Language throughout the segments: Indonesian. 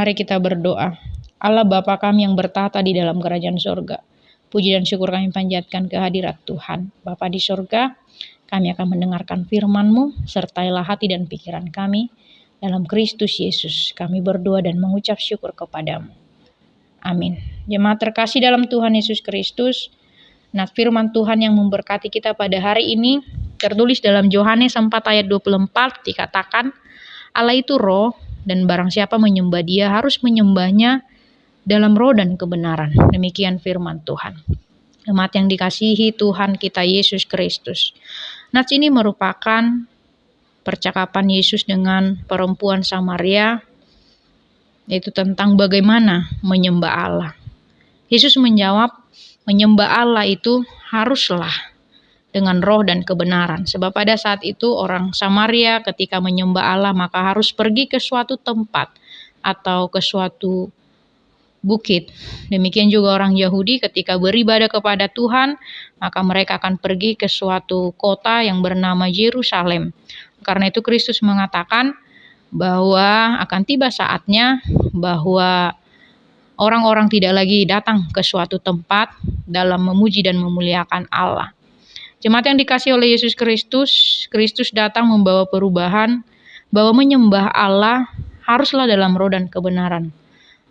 Mari kita berdoa. Allah Bapa kami yang bertata di dalam kerajaan surga, puji dan syukur kami panjatkan kehadirat Tuhan. Bapa di surga, kami akan mendengarkan firman-Mu, sertailah hati dan pikiran kami. Dalam Kristus Yesus, kami berdoa dan mengucap syukur kepadamu. Amin. Jemaat terkasih dalam Tuhan Yesus Kristus, nah firman Tuhan yang memberkati kita pada hari ini, tertulis dalam Yohanes 4 ayat 24, dikatakan, Allah itu roh, dan barang siapa menyembah Dia harus menyembahnya dalam roh dan kebenaran. Demikian firman Tuhan. Jemaat yang dikasihi Tuhan kita Yesus Kristus. Nats ini merupakan percakapan Yesus dengan perempuan Samaria, yaitu tentang bagaimana menyembah Allah. Yesus menjawab, menyembah Allah itu haruslah dengan roh dan kebenaran. Sebab pada saat itu orang Samaria ketika menyembah Allah maka harus pergi ke suatu tempat atau ke suatu bukit. Demikian juga orang Yahudi ketika beribadah kepada Tuhan maka mereka akan pergi ke suatu kota yang bernama Yerusalem. Karena itu Kristus mengatakan bahwa akan tiba saatnya bahwa orang-orang tidak lagi datang ke suatu tempat dalam memuji dan memuliakan Allah. Jemaat yang dikasihi oleh Yesus Kristus, Kristus datang membawa perubahan bahwa menyembah Allah haruslah dalam roh dan kebenaran.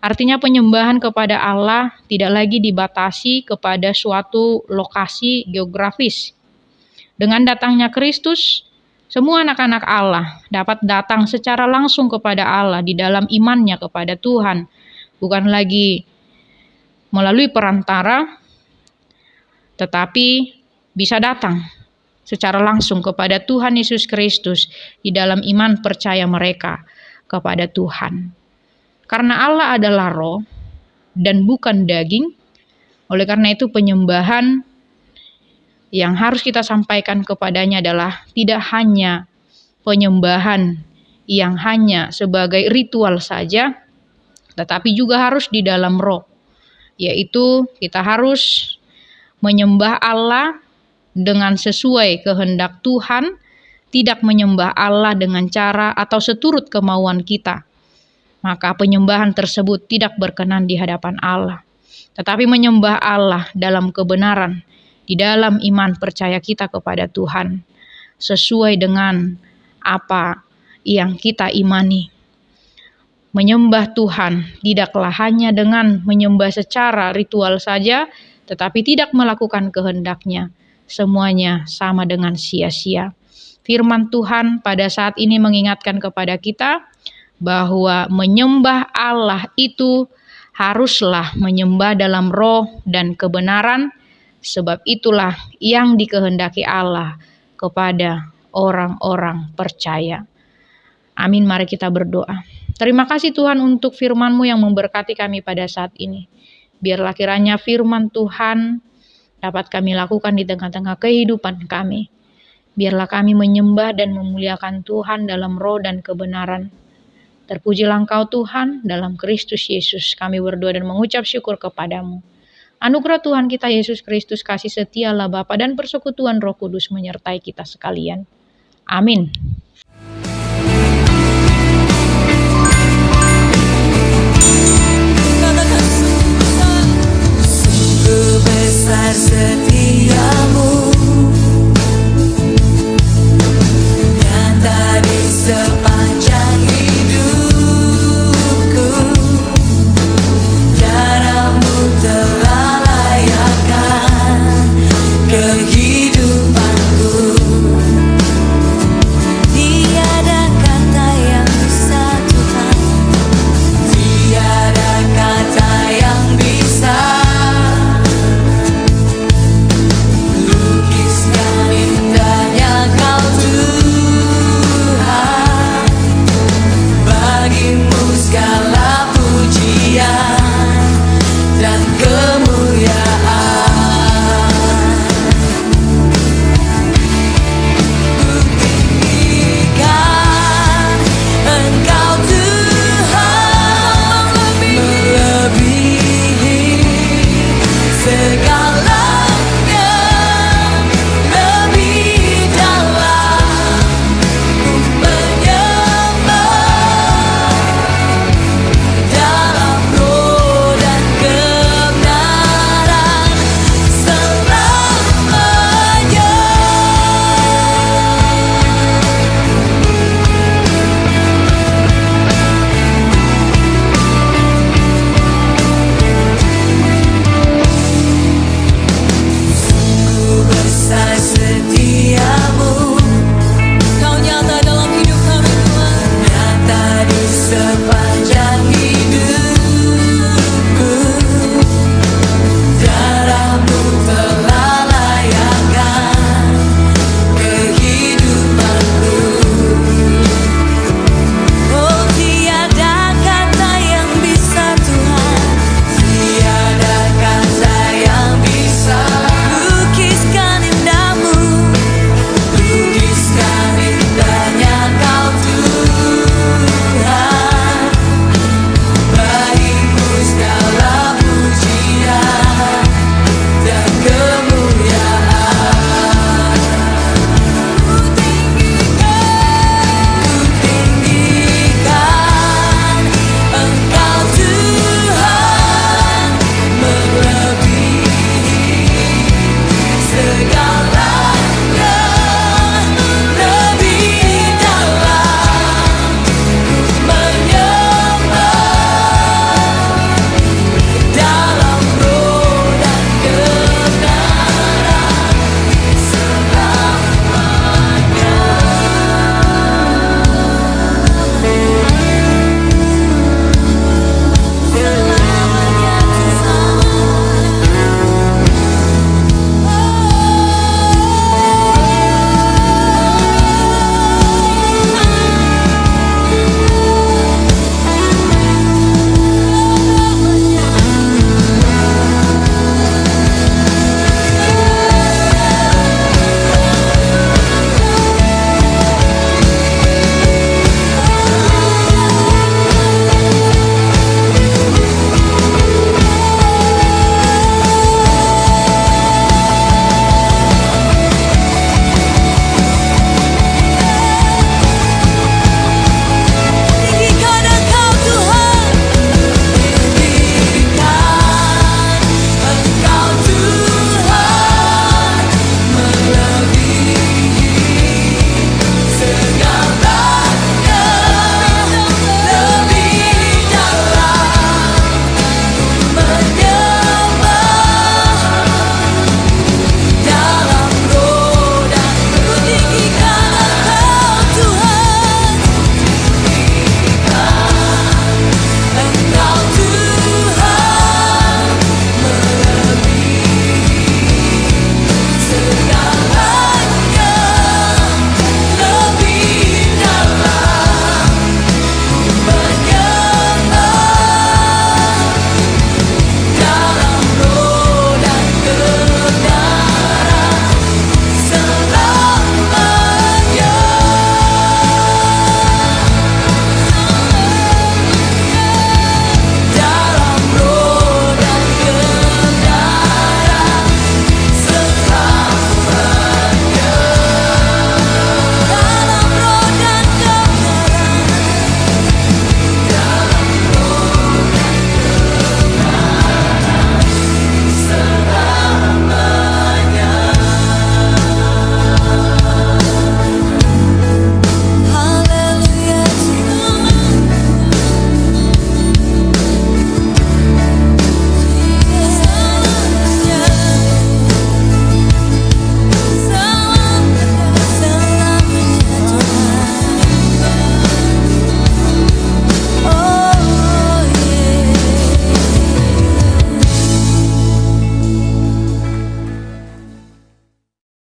Artinya penyembahan kepada Allah tidak lagi dibatasi kepada suatu lokasi geografis. Dengan datangnya Kristus, semua anak-anak Allah dapat datang secara langsung kepada Allah di dalam imannya kepada Tuhan. Bukan lagi melalui perantara, tetapi bisa datang secara langsung kepada Tuhan Yesus Kristus di dalam iman percaya mereka kepada Tuhan. Karena Allah adalah roh dan bukan daging, oleh karena itu penyembahan yang harus kita sampaikan kepadanya adalah tidak hanya penyembahan yang hanya sebagai ritual saja, tetapi juga harus di dalam roh, yaitu kita harus menyembah Allah dengan sesuai kehendak Tuhan, tidak menyembah Allah dengan cara atau seturut kemauan kita. Maka penyembahan tersebut tidak berkenan di hadapan Allah. Tetapi menyembah Allah dalam kebenaran, di dalam iman percaya kita kepada Tuhan, sesuai dengan apa yang kita imani. Menyembah Tuhan tidaklah hanya dengan menyembah secara ritual saja, tetapi tidak melakukan kehendak-Nya. Semuanya sama dengan sia-sia. Firman Tuhan pada saat ini mengingatkan kepada kita bahwa menyembah Allah itu haruslah menyembah dalam roh dan kebenaran, sebab itulah yang dikehendaki Allah kepada orang-orang percaya. Amin, mari kita berdoa. Terima kasih Tuhan untuk firman-Mu yang memberkati kami pada saat ini. Biarlah kiranya firman Tuhan dapat kami lakukan di tengah-tengah kehidupan kami. Biarlah kami menyembah dan memuliakan Tuhan dalam roh dan kebenaran. Terpujilah Engkau Tuhan, dalam Kristus Yesus kami berdoa dan mengucap syukur kepadamu. Anugerah Tuhan kita Yesus Kristus, kasih setia Allah Bapa dan persekutuan Roh Kudus menyertai kita sekalian. Amin. Besar setiamu, nyata di sepanjang hidupku. Darah-Mu telah layakkan kehidupanku. di